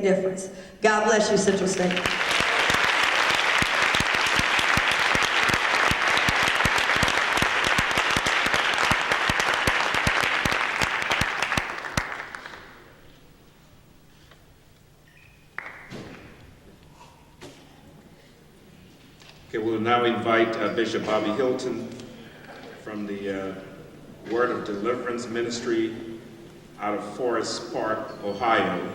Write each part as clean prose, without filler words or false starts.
a difference. God bless you, Central State. Okay, we'll now invite Bishop Bobby Hilton from the Word of Deliverance Ministry out of Forest Park, Ohio.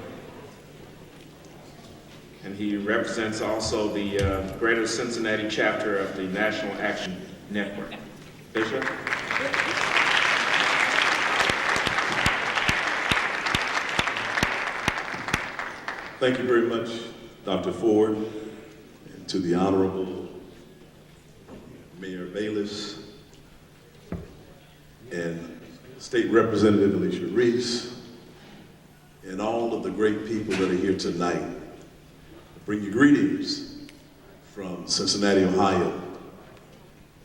And he represents also the Greater Cincinnati chapter of the National Action Network. Bishop? Thank you very much, Dr. Ford, and to the Honorable Mayor Bayless and State Representative Alicia Reese and all of the great people that are here tonight. I bring you greetings from Cincinnati, Ohio,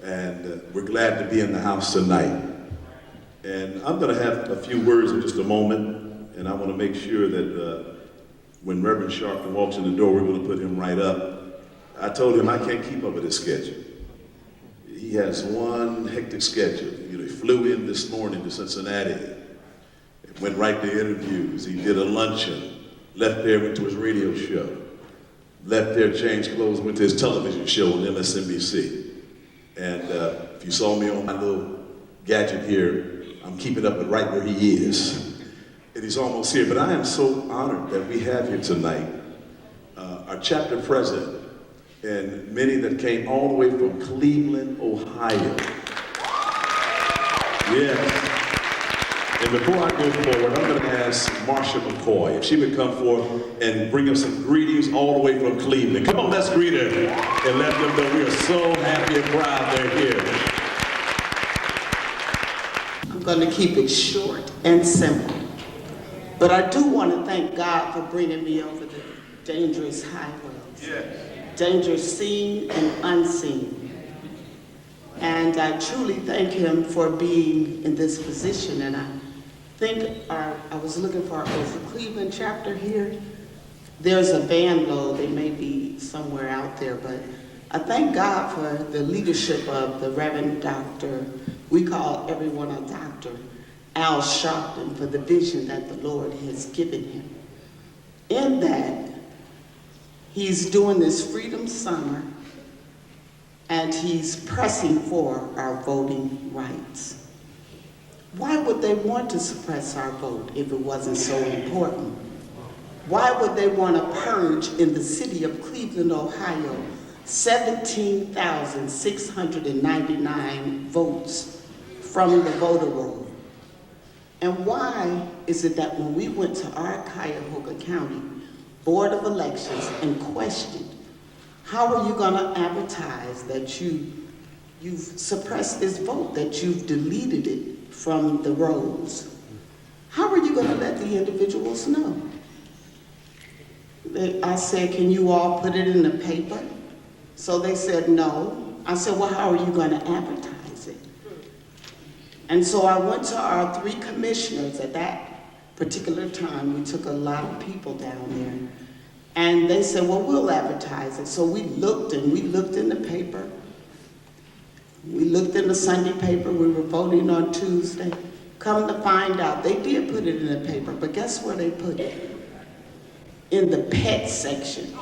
and we're glad to be in the house tonight. And I'm going to have a few words in just a moment, and I want to make sure that when Reverend Sharpton walks in the door, we're going to put him right up. I told him I can't keep up with his schedule. He has one hectic schedule. You know, he flew in this morning to Cincinnati, and went right to interviews. He did a luncheon, left there, went to his radio show, left there, changed clothes, went to his television show on MSNBC. And if you saw me on my little gadget here, I'm keeping up with right where he is. And he's almost here. But I am so honored that we have here tonight our chapter president, and many that came all the way from Cleveland, Ohio. Yes. And before I go forward, I'm going to ask Marsha McCoy if she would come forth and bring us some greetings all the way from Cleveland. Come on, let's greet her and let them know we are so happy and proud they're here. I'm going to keep it short and simple. But I do want to thank God for bringing me over the dangerous highways. Yes. Dangerous seen and unseen. And I truly thank him for being in this position. And I think I was looking for the Cleveland chapter here. There's a van load. They may be somewhere out there. But I thank God for the leadership of the Reverend Dr. We call everyone a doctor, Al Sharpton, for the vision that the Lord has given him. In that, he's doing this Freedom Summer, and he's pressing for our voting rights. Why would they want to suppress our vote if it wasn't so important? Why would they want to purge in the city of Cleveland, Ohio, 17,699 votes from the voter roll? And why is it that when we went to our Cuyahoga County Board of Elections and questioned, how are you going to advertise that you've suppressed this vote, that you've deleted it from the rolls? How are you going to let the individuals know? I said, can you all put it in the paper? So they said no. I said, well, how are you going to advertise it? And so I went to our 3 commissioners at that particular time. We took a lot of people down there. And they said, well, we'll advertise it. So we looked, and we looked in the paper. We looked in the Sunday paper. We were voting on Tuesday. Come to find out, they did put it in the paper, but guess where they put it? In the pet section.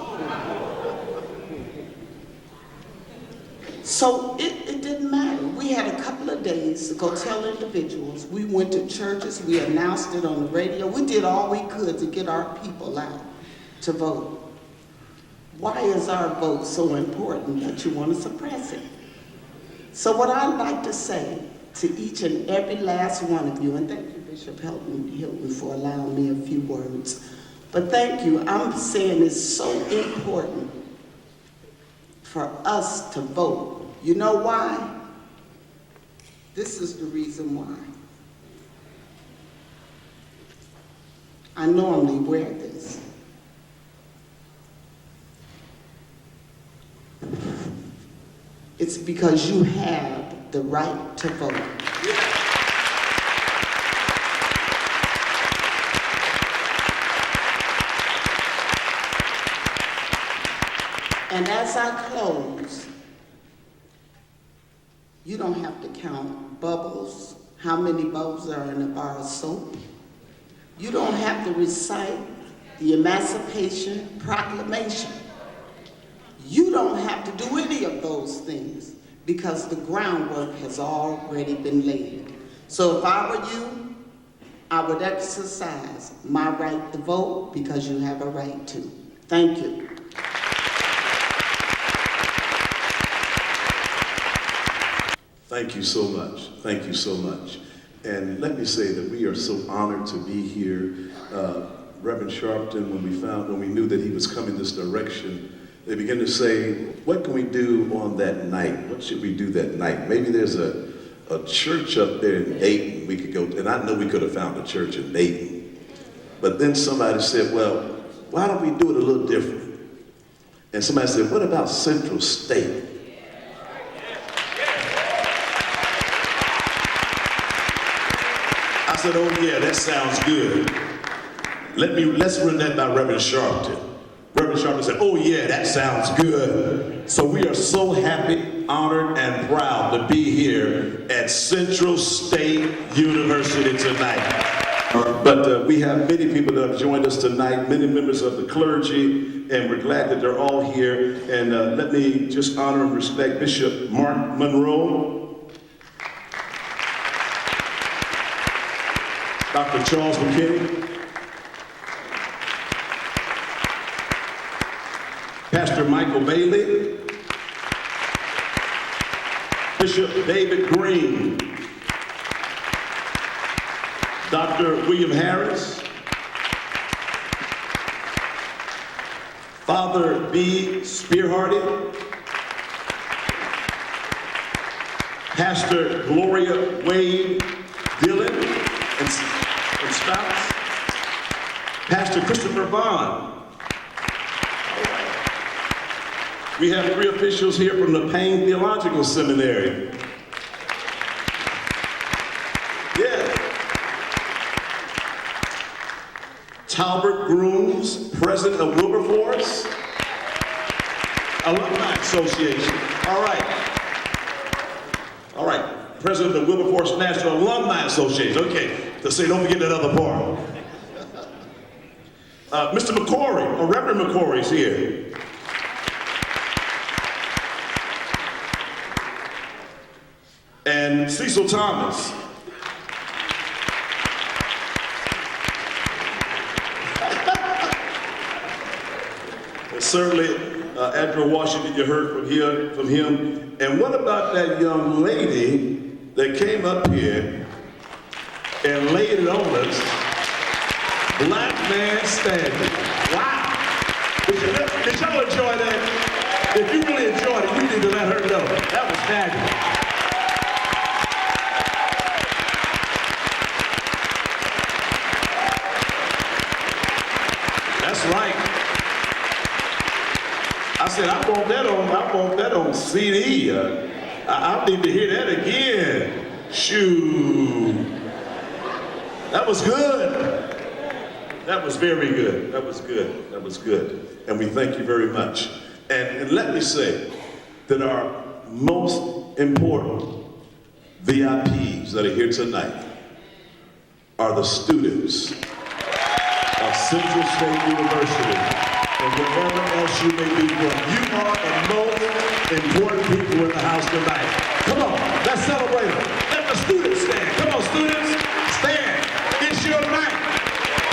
So it didn't matter. We had a couple of days to go tell individuals. We went to churches. We announced it on the radio. We did all we could to get our people out to vote. Why is our vote so important that you want to suppress it? So what I'd like to say to each and every last one of you, and thank you, Bishop Hilton, for allowing me a few words, but thank you. I'm saying it's so important for us to vote. You know why? This is the reason why. I normally wear this. It's because you have the right to vote. And as I close, you don't have to count bubbles, how many bubbles are in a bar of soap. You don't have to recite the Emancipation Proclamation. You don't have to do any of those things because the groundwork has already been laid. So if I were you, I would exercise my right to vote because you have a right to. Thank you. Thank you so much. Thank you so much. And let me say that we are so honored to be here. Reverend Sharpton, when we knew that he was coming this direction, they began to say, what can we do on that night? What should we do that night? Maybe there's a church up there in Dayton we could go to, and I know we could have found a church in Dayton. But then somebody said, well, why don't we do it a little different? And somebody said, what about Central State? I said, oh yeah, that sounds good. Let's run that by Reverend Sharpton. Reverend Sharpton said, oh yeah, that sounds good. So we are so happy, honored, and proud to be here at Central State University tonight. But we have many people that have joined us tonight, many members of the clergy, and we're glad that they're all here. And let me just honor and respect Bishop Mark Monroe, Dr. Charles McKinney, Pastor Michael Bailey, Bishop David Green, Dr. William Harris, Father B. Spearhardy, Pastor Gloria Wade Dillon and spouse, Pastor Christopher Vaughn. We have 3 officials here from the Payne Theological Seminary. Yeah. Talbert Grooms, President of Wilberforce Alumni Association. All right. All right. President of Wilberforce National Alumni Association. Okay. To say, don't forget that other part. Mr. McCory, or Reverend McCory's here. And Cecil Thomas. And certainly, Andrew Washington, you heard from him. And what about that young lady that came up here and laid it on us? Black man standing. Wow. Did y'all enjoy that? If you really enjoyed it, you need to let her know. That was fabulous. That's right. I said, I want that on CD. I need to hear that again. Shoo. That was good. That was very good. That was good. That was good. And we thank you very much. And let me say that our most important VIPs that are here tonight are the students of Central State University and wherever else you may be from. You are the most important people in the house tonight. Come on, let's celebrate them. Let the students stand. Come on, students, stand. It's your night.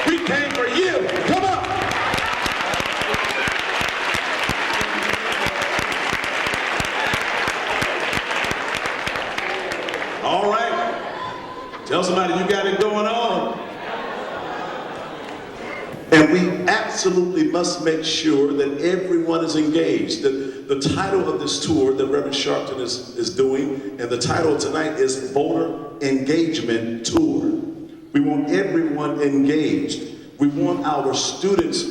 We came for you. Come on. All right. Tell somebody you got it going on. And we absolutely must make sure that everyone is engaged. The title of this tour that Reverend Sharpton is doing, and the title tonight is Voter Engagement Tour. We want everyone engaged. We want our students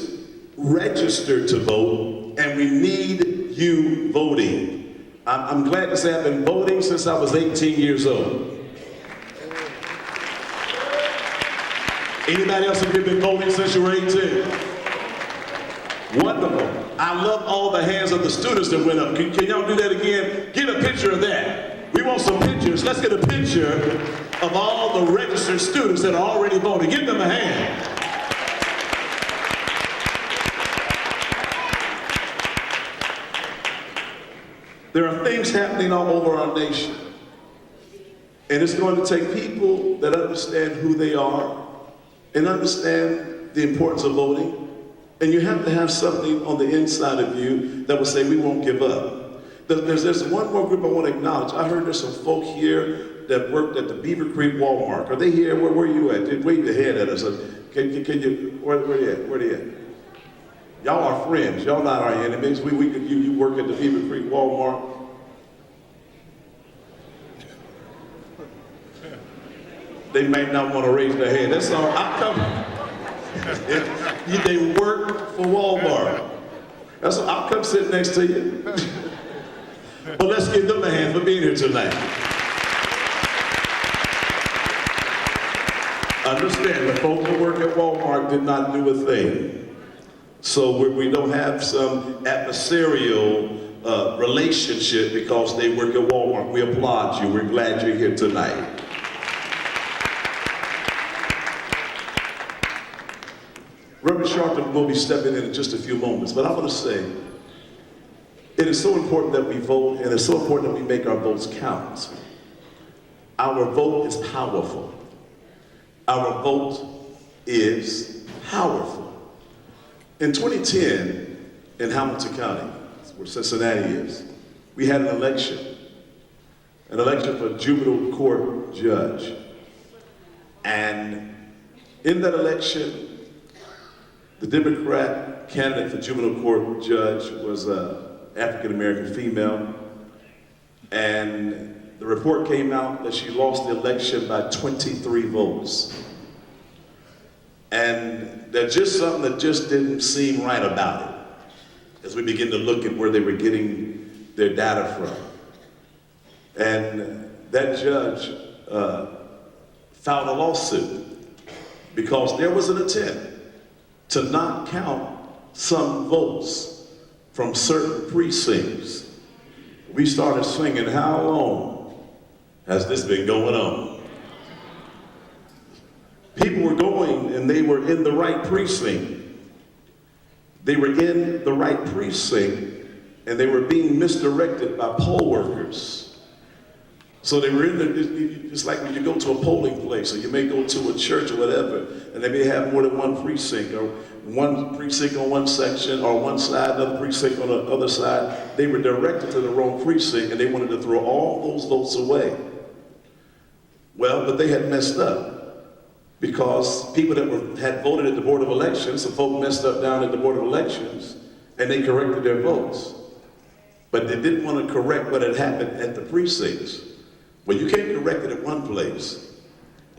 registered to vote, and we need you voting. I'm glad to say I've been voting since I was 18 years old. Anybody else have been voting since you were 18? Wonderful. I love all the hands of the students that went up. Can y'all do that again? Get a picture of that. We want some pictures. Let's get a picture of all the registered students that are already voting. Give them a hand. There are things happening all over our nation. And it's going to take people that understand who they are and understand the importance of voting. And you have to have something on the inside of you that will say, we won't give up. There's one more group I want to acknowledge. I heard there's some folk here that worked at the Beaver Creek Walmart. Are they here? Where are you at? Wave your hand at us. Can you, where they at? Where they at? Y'all are friends. Y'all not our enemies. You work at the Beaver Creek Walmart. They might not want to raise their hand. That's all right. I'm coming. They work for Walmart. That's all. I'll come sit next to you. But let's give them a hand for being here tonight. Understand, the folks who work at Walmart did not do a thing. So we don't have some adversarial relationship because they work at Walmart. We applaud you. We're glad you're here tonight. Reverend Sharpton will be stepping in just a few moments, but I want to say, it is so important that we vote, and it's so important that we make our votes count. Our vote is powerful. Our vote is powerful. In 2010, in Hamilton County, where Cincinnati is, we had an election for juvenile court judge. And in that election, the Democrat candidate for juvenile court judge was an African-American female, and the report came out that she lost the election by 23 votes. And there's just something that just didn't seem right about it as we begin to look at where they were getting their data from. And that judge filed a lawsuit because there was an attempt to not count some votes from certain precincts. We started singing, how long has this been going on? People were going and they were in the right precinct. They were in the right precinct and they were being misdirected by poll workers. So they were in the, it's like when you go to a polling place or you may go to a church or whatever, and they may have more than one precinct, or one precinct on one section or one side, another precinct on the other side. They were directed to the wrong precinct and they wanted to throw all those votes away. Well, but they had messed up because people that had voted at the Board of Elections, some folk messed up down at the Board of Elections and they corrected their votes. But they didn't want to correct what had happened at the precincts. Well, you can't correct it at one place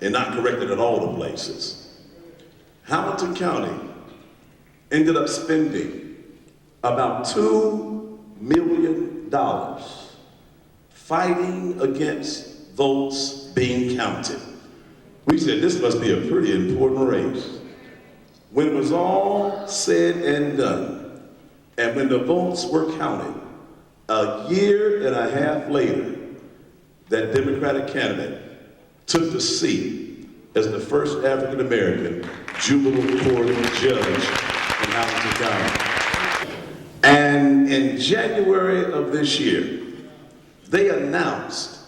and not correct it at all the places. Hamilton County ended up spending about $2 million fighting against votes being counted. We said this must be a pretty important race. When it was all said and done, and when the votes were counted, a year and a half later, that Democratic candidate took the seat as the first African-American juvenile court judge in Hamilton County. And in January of this year, they announced,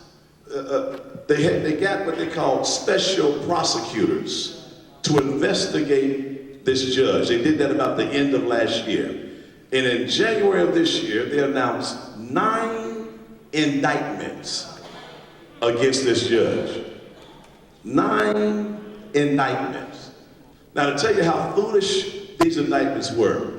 they got what they called special prosecutors to investigate this judge. They did that about the end of last year. And in January of this year, they announced 9 indictments against this judge. 9 indictments. Now, to tell you how foolish these indictments were,